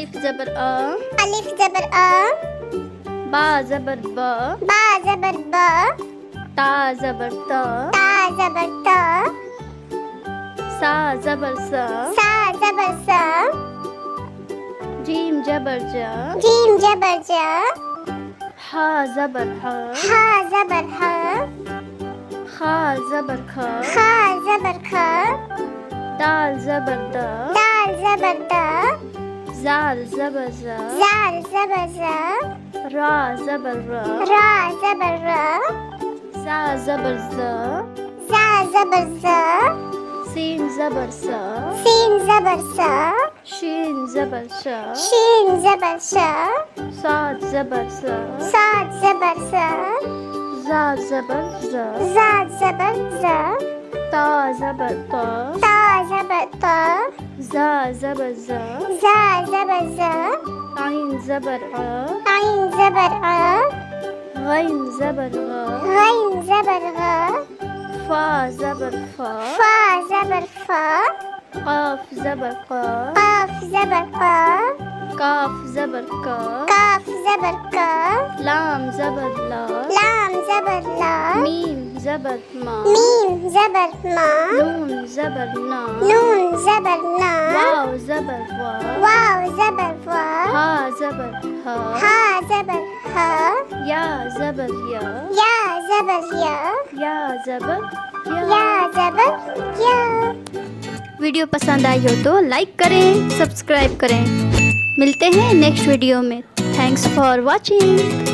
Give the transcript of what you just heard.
अलिफ ज़बर अ, अलिफ ज़बर अ, बा ज़बर ब, बा ज़बर ब, ता ज़बर त, ता ज़बर त, सा ज़बर स, सा ज़बर स, जीम ज़बर ज, जीम ज़बर ज, हा ज़बर ह, हा ज़बर ह, खा ज़बर ख, खा ज़बर ख, दाल ज़बर द, दाल ज़बर द, ज़ाल ज़बर ज़, ज़ाल ज़बर ज़, रा ज़बर र, रा ज़बर र, ज़ा ज़बर ज़, ज़ा ज़बर ज़, सीन ज़बर स, सीन ज़बर स, शीन ज़बर श, शीन ज़बर श, साद ज़बर स, साद ज़बर स, ज़ा ज़बर ज़, ज़ा ज़बर ज़, ता ज़बर त, ता ज़बर त, ज़ा ज़बर ज़, ज़ा ज़बर ज़, आइन ज़बर अ, आइन ज़बर अ, गैन ज़बर ग, गैन ज़बर ग, फा ज़बर फ, फा ज़बर फ, क़ाफ ज़बर क़, क़ाफ ज़बर क़, काफ ज़बर क, काफ ज़बर क, लाम ज़बर ल, लाम ज़बर ल, मीम ज़बर म, मीम ज़बर म, नून ज़बर न, नून ज़बर न, वाव ज़बर व, वाव ज़बर व, हा ज़बर ह, हा ज़बर ह, या ज़बर य, या ज़बर य, या ज़बर य। या ज़बर य। वीडियो पसंद आई हो तो लाइक करें, सब्सक्राइब करें। मिलते हैं नेक्स्ट वीडियो में। Thanks for watching.